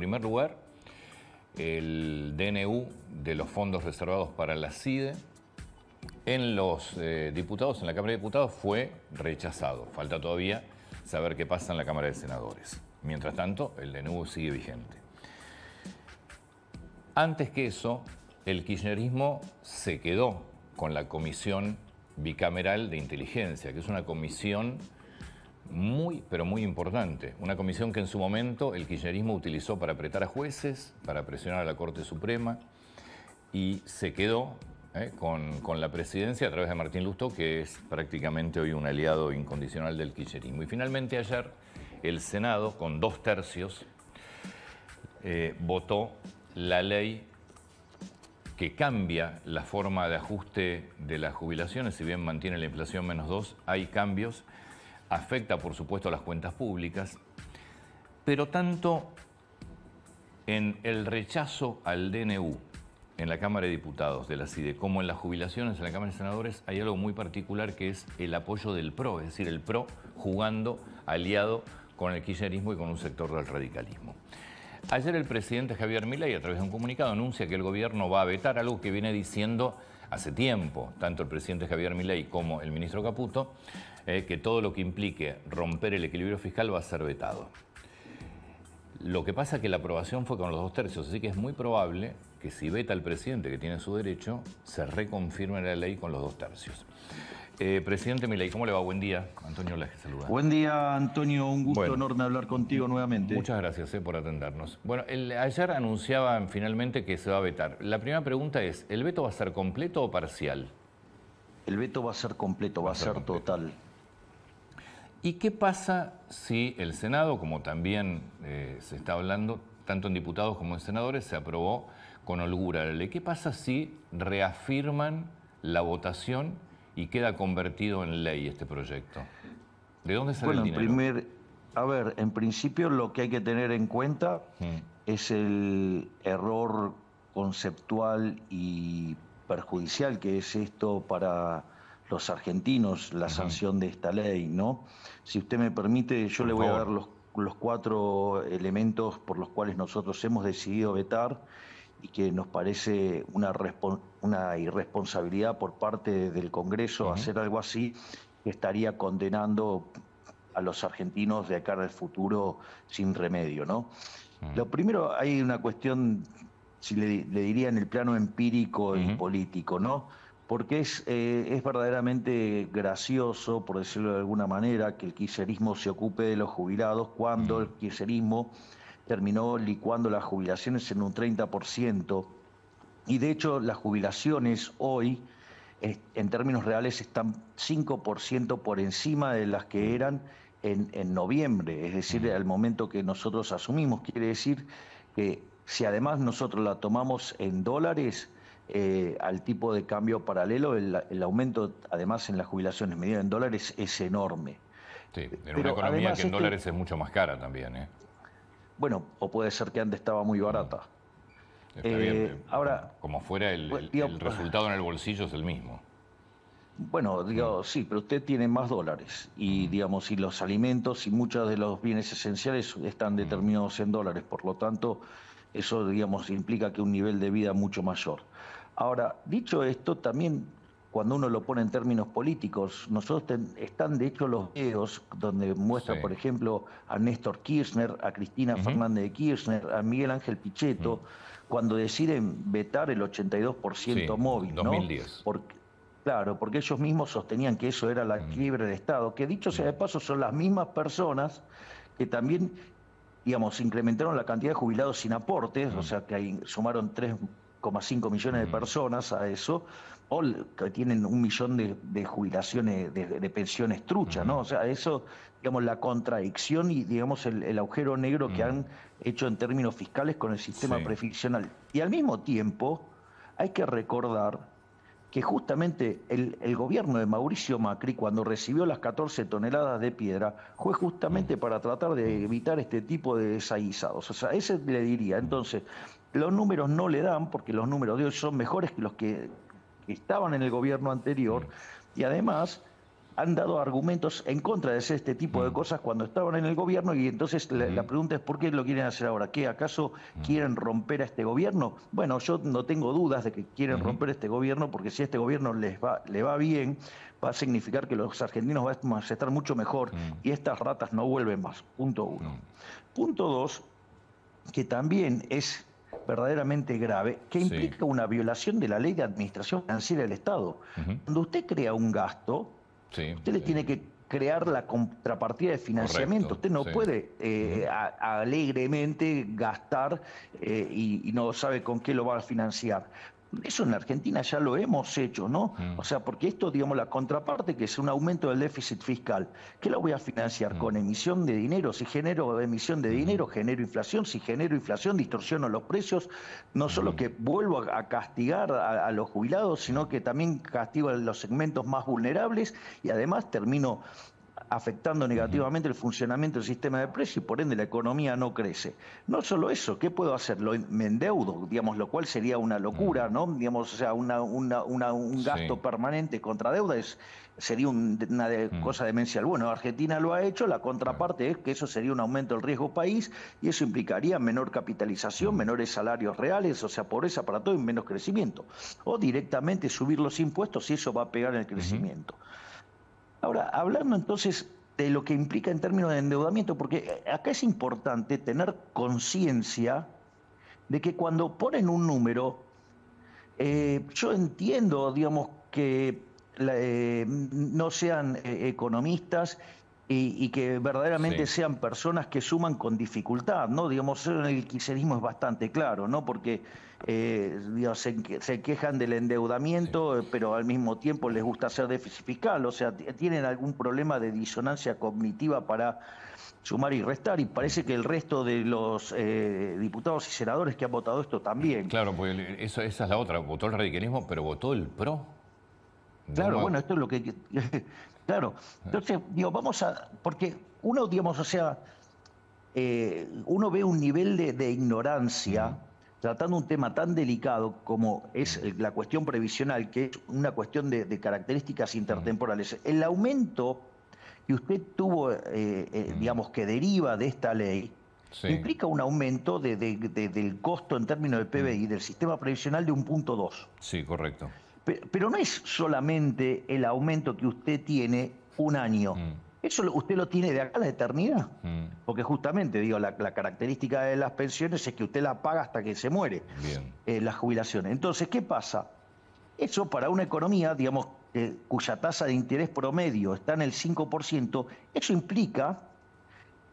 primer lugar, el DNU de los fondos reservados para la CIDE en los diputados, en la Cámara de Diputados, fue rechazado. Falta todavía saber qué pasa en la Cámara de Senadores. Mientras tanto, el DNU sigue vigente. Antes que eso, el kirchnerismo se quedó con la Comisión Bicameral de Inteligencia, que es una comisión muy, pero muy importante. Una comisión que en su momento el kirchnerismo utilizó para apretar a jueces, para presionar a la Corte Suprema, y se quedó con la presidencia a través de Martín Lustó, que es prácticamente hoy un aliado incondicional del kirchnerismo. Y finalmente ayer el Senado, con 2/3, votó la ley que cambia la forma de ajuste de las jubilaciones. Si bien mantiene la inflación -2, hay cambios. Afecta, por supuesto, a las cuentas públicas, pero tanto en el rechazo al DNU en la Cámara de Diputados de la CIDE como en las jubilaciones en la Cámara de Senadores hay algo muy particular, que es el apoyo del PRO, es decir, el PRO jugando aliado con el kirchnerismo y con un sector del radicalismo. Ayer el presidente Javier Milei, a través de un comunicado, anuncia que el gobierno va a vetar algo que viene diciendo hace tiempo, tanto el presidente Javier Milei como el ministro Caputo, que todo lo que implique romper el equilibrio fiscal va a ser vetado. Lo que pasa es que la aprobación fue con los 2/3, así que es muy probable que si veta el presidente, que tiene su derecho, se reconfirme la ley con los 2/3. Presidente Milei, ¿cómo le va? Buen día. Antonio Laje saluda. Buen día, Antonio. Un gusto enorme hablar contigo nuevamente. Muchas gracias por atendernos. Bueno, ayer anunciaban finalmente que se va a vetar. La primera pregunta es, ¿el veto va a ser completo o parcial? El veto va a ser completo, va a ser total. ¿Y qué pasa si el Senado, como también se está hablando, tanto en diputados como en senadores, se aprobó con holgura la ley? ¿Qué pasa si reafirman la votación y queda convertido en ley este proyecto? ¿De dónde sale el dinero? En principio lo que hay que tener en cuenta es el error conceptual y perjudicial que es esto para los argentinos, la sanción de esta ley, ¿no? Si usted me permite, yo le voy a dar los 4 elementos por los cuales nosotros hemos decidido vetar y que nos parece una irresponsabilidad por parte del Congreso hacer algo así, que estaría condenando a los argentinos de cara al futuro sin remedio, ¿no? Lo primero, hay una cuestión, si le diría, en el plano empírico y político, ¿no? Porque es verdaderamente gracioso, por decirlo de alguna manera, que el kirchnerismo se ocupe de los jubilados cuando el kirchnerismo terminó licuando las jubilaciones en un 30%. Y de hecho las jubilaciones hoy, en términos reales, están 5% por encima de las que eran en noviembre. Es decir, al momento que nosotros asumimos. Quiere decir que si además nosotros la tomamos en dólares, al tipo de cambio paralelo, el aumento además en las jubilaciones medidas en dólares es enorme. Sí, en una economía que en dólares es mucho más cara también, ¿eh? Bueno, o puede ser que antes estaba muy barata. Está bien, ahora, como fuera, el resultado en el bolsillo es el mismo. Bueno, digo, sí, pero usted tiene más dólares y, digamos, y los alimentos y muchos de los bienes esenciales están determinados en dólares, por lo tanto, eso, digamos, implica que un nivel de vida mucho mayor. Ahora, dicho esto, también cuando uno lo pone en términos políticos, están de hecho los videos donde muestra, por ejemplo, a Néstor Kirchner, a Cristina Fernández de Kirchner, a Miguel Ángel Pichetto, cuando deciden vetar el 82% móvil, ¿no? 2010. Claro, porque ellos mismos sostenían que eso era la quiebre de Estado, que dicho sea de paso son las mismas personas que también, digamos, incrementaron la cantidad de jubilados sin aportes, o sea que ahí sumaron 3,5 millones de personas a eso, o que tienen 1 millón de jubilaciones, de pensiones truchas, ¿no? O sea, eso, digamos, la contradicción y, digamos, el agujero negro que han hecho en términos fiscales con el sistema previsional. Y al mismo tiempo hay que recordar que justamente el gobierno de Mauricio Macri, cuando recibió las 14 toneladas de piedra, fue justamente para tratar de evitar este tipo de desaguisados. O sea, ese le diría. Entonces, los números no le dan, porque los números de hoy son mejores que los que estaban en el gobierno anterior, y además han dado argumentos en contra de hacer este tipo de cosas cuando estaban en el gobierno, y entonces la pregunta es ¿por qué lo quieren hacer ahora? ¿Qué acaso quieren romper a este gobierno? Bueno, yo no tengo dudas de que quieren romper este gobierno, porque si a este gobierno le va bien, va a significar que los argentinos vamos a estar mucho mejor y estas ratas no vuelven más. Punto uno. Punto dos, que también es verdaderamente grave, que implica una violación de la ley de administración financiera del Estado. Cuando usted crea un gasto, usted le tiene que crear la contrapartida de financiamiento. Usted no puede alegremente gastar y no sabe con qué lo va a financiar. Eso en la Argentina ya lo hemos hecho, ¿no? O sea, porque esto, digamos, la contraparte, que es un aumento del déficit fiscal, ¿qué lo voy a financiar? Con emisión de dinero. Si genero emisión de dinero, genero inflación. Si genero inflación, distorsiono los precios. No solo que vuelvo a castigar a los jubilados, sino que también castigo a los segmentos más vulnerables y además termino afectando negativamente el funcionamiento del sistema de precios y por ende la economía no crece. No solo eso, ¿qué puedo hacer? Me endeudo, digamos, lo cual sería una locura, ¿no? Digamos, o sea, un gasto permanente contra deuda sería una cosa demencial. Bueno, Argentina lo ha hecho, la contraparte es que eso sería un aumento del riesgo país y eso implicaría menor capitalización, menores salarios reales, o sea, pobreza para todo y menos crecimiento. O directamente subir los impuestos y eso va a pegar en el crecimiento. Ahora, hablando entonces de lo que implica en términos de endeudamiento, porque acá es importante tener conciencia de que cuando ponen un número, yo entiendo, digamos, que no sean economistas y que verdaderamente sean personas que suman con dificultad, ¿no? Digamos, en el kirchnerismo es bastante claro, ¿no? Porque digamos, se quejan del endeudamiento, pero al mismo tiempo les gusta hacer déficit fiscal, o sea, tienen algún problema de disonancia cognitiva para sumar y restar, y parece que el resto de los diputados y senadores que han votado esto también. Claro, pues esa es la otra, votó el radicalismo, pero votó el PRO. Claro, bueno, esto es lo que... Claro, entonces, digo, vamos a... Porque uno, digamos, o sea, uno ve un nivel de ignorancia tratando un tema tan delicado como es la cuestión previsional, que es una cuestión de características intertemporales. El aumento que usted tuvo, digamos, que deriva de esta ley, implica un aumento del costo en términos del PBI del sistema previsional de 1,2. Sí, correcto. Pero no es solamente el aumento que usted tiene un año. Eso usted lo tiene de acá a la eternidad. Porque justamente, digo, la característica de las pensiones es que usted la paga hasta que se muere. Las jubilaciones. Entonces, ¿qué pasa? Eso para una economía, digamos, cuya tasa de interés promedio está en el 5%, eso implica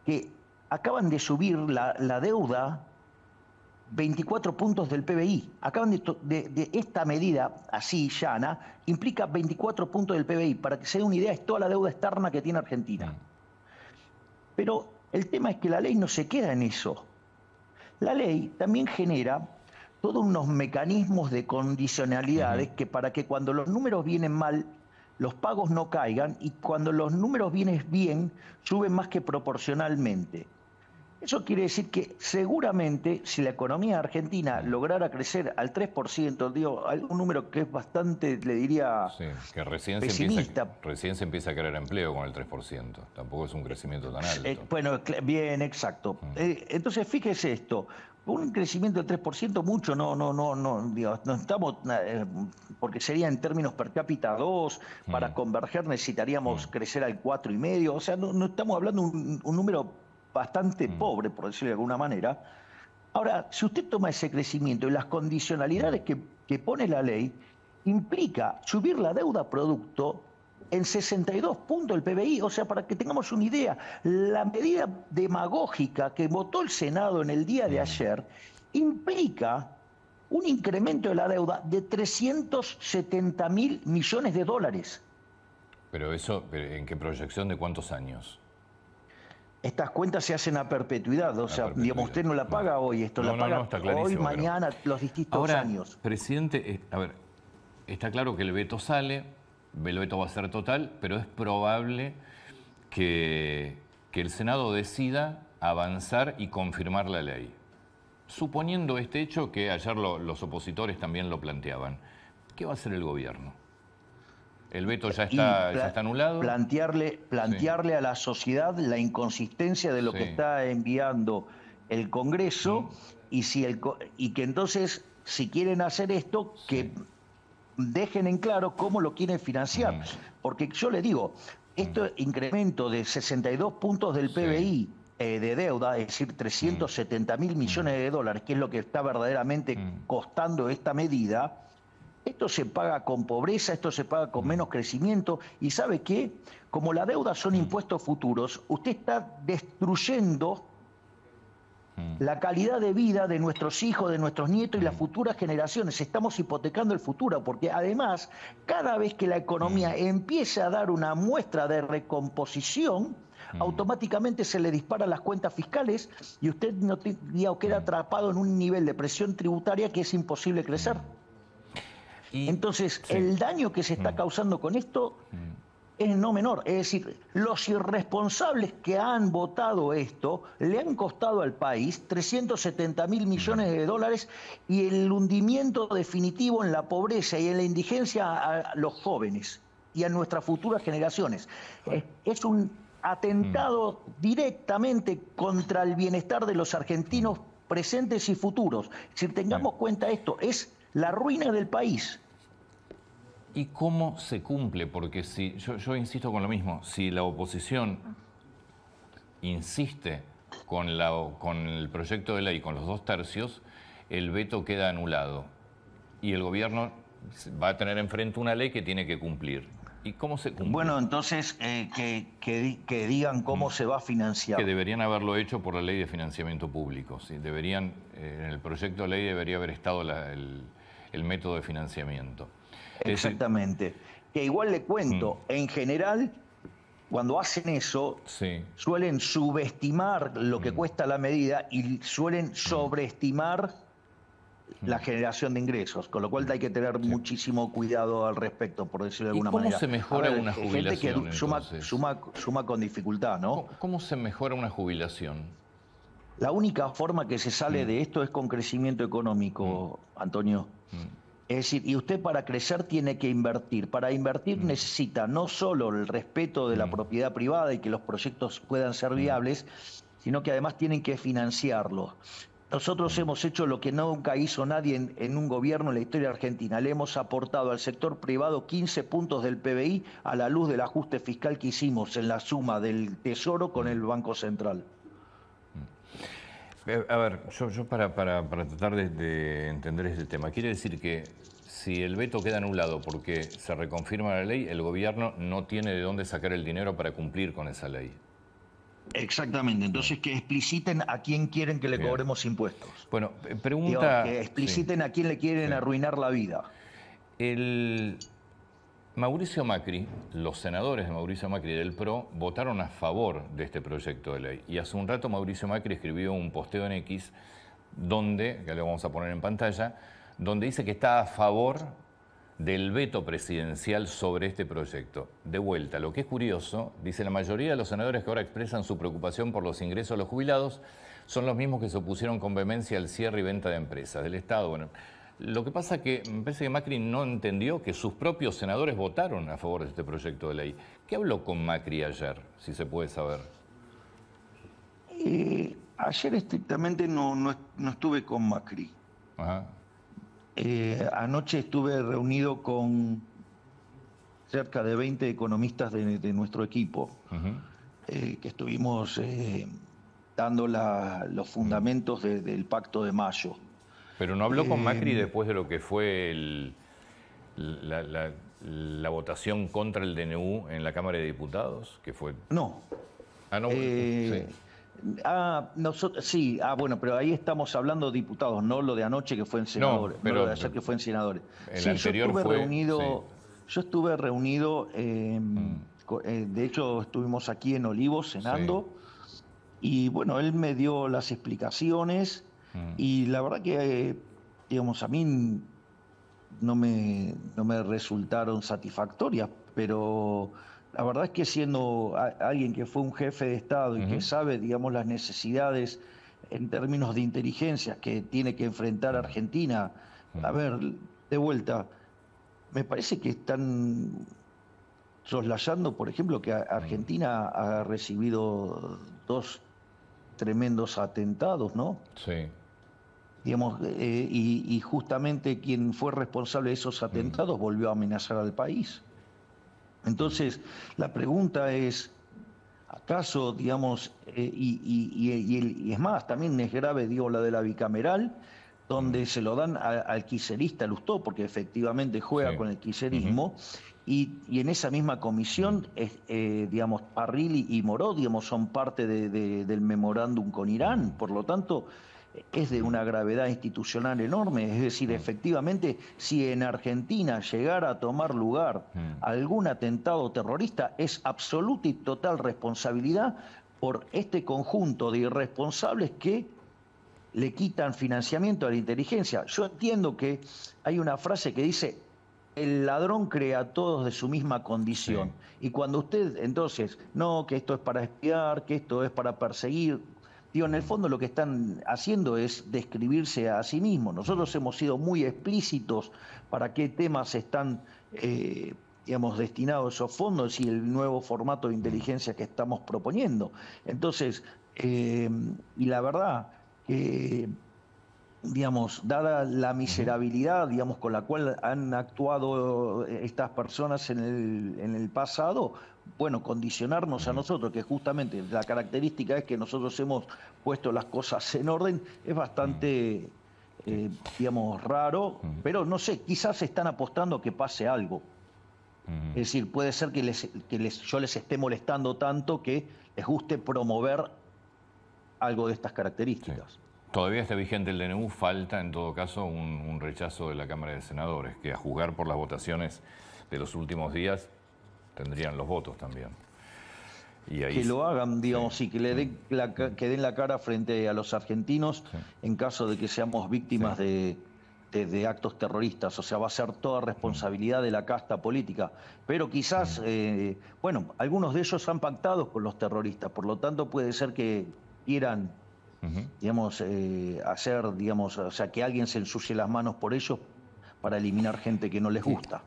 que acaban de subir la deuda 24 puntos del PBI. Acaban de esta medida, así llana, implica 24 puntos del PBI. Para que se dé una idea, es toda la deuda externa que tiene Argentina. Pero el tema es que la ley no se queda en eso. La ley también genera todos unos mecanismos de condicionalidades que para que cuando los números vienen mal, los pagos no caigan, y cuando los números vienen bien, suben más que proporcionalmente. Eso quiere decir que seguramente si la economía argentina lograra crecer al 3%, digo, un número que es bastante, le diría, que recién pesimista. Recién se empieza a crear empleo con el 3%. Tampoco es un crecimiento tan alto. Bueno, bien, exacto. Entonces, fíjese esto. Un crecimiento del 3%, mucho, digo, no estamos, porque sería en términos per cápita 2, para converger necesitaríamos crecer al 4,5, o sea, no estamos hablando de un número bastante pobre, por decirlo de alguna manera. Ahora, si usted toma ese crecimiento y las condicionalidades que pone la ley, implica subir la deuda producto en 62 puntos del PBI. O sea, para que tengamos una idea, la medida demagógica que votó el Senado en el día de ayer implica un incremento de la deuda de 370.000 millones de dólares. Pero eso, ¿en qué proyección de cuántos años? Estas cuentas se hacen a perpetuidad, o sea, digamos, usted no la paga hoy, esto la paga hoy, mañana, los distintos años. Presidente, a ver, está claro que el veto sale, el veto va a ser total, pero es probable que el Senado decida avanzar y confirmar la ley. Suponiendo este hecho, que ayer los opositores también lo planteaban, ¿qué va a hacer el gobierno? El veto ya y está anulado. plantearle a la sociedad la inconsistencia de lo que está enviando el Congreso y que entonces, si quieren hacer esto, que dejen en claro cómo lo quieren financiar. Porque yo le digo, este incremento de 62 puntos del PBI de deuda, es decir, 370.000 millones de dólares, que es lo que está verdaderamente costando esta medida, esto se paga con pobreza, esto se paga con menos crecimiento. ¿Y sabe qué? Como la deuda son impuestos futuros, usted está destruyendo la calidad de vida de nuestros hijos, de nuestros nietos y las futuras generaciones. Estamos hipotecando el futuro, porque además, cada vez que la economía empiece a dar una muestra de recomposición, automáticamente se le disparan las cuentas fiscales y usted queda atrapado en un nivel de presión tributaria que es imposible crecer. Entonces, el daño que se está causando con esto es no menor. Es decir, los irresponsables que han votado esto le han costado al país 370.000 millones de dólares y el hundimiento definitivo en la pobreza y en la indigencia a los jóvenes y a nuestras futuras generaciones. Es un atentado directamente contra el bienestar de los argentinos presentes y futuros. Si tengamos cuenta esto, es la ruina del país. ¿Y cómo se cumple? Porque si yo insisto con lo mismo, si la oposición insiste con el proyecto de ley con los 2/3, el veto queda anulado y el gobierno va a tener enfrente una ley que tiene que cumplir. ¿Y cómo se cumple? Bueno, entonces que digan cómo se va a financiar. Que deberían haberlo hecho por la ley de financiamiento público. ¿Sí? En el proyecto de ley debería haber estado el método de financiamiento. Exactamente. Que igual le cuento, en general, cuando hacen eso, suelen subestimar lo que cuesta la medida y suelen sobreestimar la generación de ingresos, con lo cual hay que tener muchísimo cuidado al respecto, por decirlo de alguna manera. ¿Cómo se mejora una jubilación? Gente que suma con dificultad, ¿no? ¿Cómo se mejora una jubilación? La única forma que se sale de esto es con crecimiento económico, Antonio. Es decir, y usted para crecer tiene que invertir. Para invertir necesita no solo el respeto de la propiedad privada y que los proyectos puedan ser viables, sino que además tienen que financiarlos. Nosotros hemos hecho lo que nunca hizo nadie en un gobierno en la historia argentina. Le hemos aportado al sector privado 15 puntos del PBI a la luz del ajuste fiscal que hicimos en la suma del Tesoro con el Banco Central. A ver, yo para tratar de entender este tema, quiere decir que si el veto queda anulado porque se reconfirma la ley, el gobierno no tiene de dónde sacar el dinero para cumplir con esa ley. Exactamente, entonces que expliciten a quién quieren que le cobremos impuestos. Bueno, pregunta... que expliciten a quién le quieren arruinar la vida. Mauricio Macri, los senadores de Mauricio Macri del PRO votaron a favor de este proyecto de ley. Y hace un rato Mauricio Macri escribió un posteo en X donde, que le vamos a poner en pantalla, donde dice que está a favor del veto presidencial sobre este proyecto. De vuelta, lo que es curioso, dice la mayoría de los senadores que ahora expresan su preocupación por los ingresos de los jubilados son los mismos que se opusieron con vehemencia al cierre y venta de empresas del Estado. Bueno, lo que pasa es que me parece que Macri no entendió que sus propios senadores votaron a favor de este proyecto de ley. ¿Qué habló con Macri ayer, si se puede saber? Ayer estrictamente no estuve con Macri. Ajá. Anoche estuve reunido con cerca de 20 economistas de nuestro equipo, que estuvimos dando los fundamentos del Pacto de Mayo. Pero no habló con Macri después de lo que fue la votación contra el DNU en la Cámara de Diputados, que fue... No. No. Sí. Bueno, pero ahí estamos hablando de diputados, no lo de anoche que fue en senadores, no lo de ayer que fue en senadores. El anterior yo estuve reunido, de hecho estuvimos aquí en Olivos cenando, y bueno, él me dio las explicaciones, y la verdad que, digamos, a mí no me resultaron satisfactorias, pero... La verdad es que siendo alguien que fue un jefe de Estado y que sabe, digamos, las necesidades en términos de inteligencia que tiene que enfrentar Argentina, a ver, de vuelta, me parece que están soslayando, por ejemplo, que Argentina ha recibido 2 tremendos atentados, ¿no? Sí. Digamos, y justamente quien fue responsable de esos atentados volvió a amenazar al país. Entonces, la pregunta es, ¿acaso, digamos, y es más, también es grave, digo, la de la bicameral, donde se lo dan al kirchnerista Lustó, porque efectivamente juega con el kirchnerismo, y en esa misma comisión, digamos, Parrilli y Moró, digamos, son parte del memorándum con Irán, por lo tanto, es de una gravedad institucional enorme. Es decir, efectivamente, si en Argentina llegara a tomar lugar algún atentado terrorista, es absoluta y total responsabilidad por este conjunto de irresponsables que le quitan financiamiento a la inteligencia. Yo entiendo que hay una frase que dice: el ladrón crea a todos de su misma condición. Sí. Y cuando usted, entonces, no, que esto es para espiar, que esto es para perseguir, digo, en el fondo lo que están haciendo es describirse a sí mismos. Nosotros hemos sido muy explícitos para qué temas están, digamos, destinados esos fondos y el nuevo formato de inteligencia que estamos proponiendo. Entonces, y la verdad que, digamos, dada la miserabilidad, digamos, con la cual han actuado estas personas en el pasado, bueno, condicionarnos a nosotros, que justamente la característica es que nosotros hemos puesto las cosas en orden, es bastante, digamos, raro, pero no sé, quizás están apostando a que pase algo. Es decir, puede ser que yo les esté molestando tanto que les guste promover algo de estas características. Sí. Todavía está vigente el DNU, falta en todo caso un rechazo de la Cámara de Senadores, que a juzgar por las votaciones de los últimos días tendrían los votos también. Y ahí, que lo hagan, digamos, sí, que le den la cara frente a los argentinos en caso de que seamos víctimas de actos terroristas. O sea, va a ser toda responsabilidad de la casta política. Pero quizás, bueno, algunos de ellos han pactado con los terroristas, por lo tanto puede ser que quieran, digamos, hacer, digamos, o sea, que alguien se ensucie las manos por ellos para eliminar gente que no les gusta.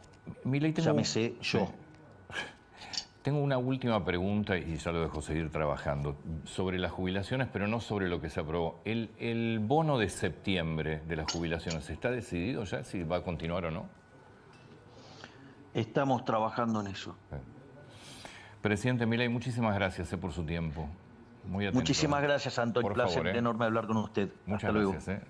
Milei, llámese yo. Tengo una última pregunta y ya lo dejo seguir trabajando. Sobre las jubilaciones, pero no sobre lo que se aprobó. ¿El bono de septiembre de las jubilaciones está decidido ya si va a continuar o no? Estamos trabajando en eso. Presidente Milei, muchísimas gracias por su tiempo. Muy atento. Muchísimas gracias, Antonio. Un placer enorme hablar con usted. Muchas Hasta luego. Gracias.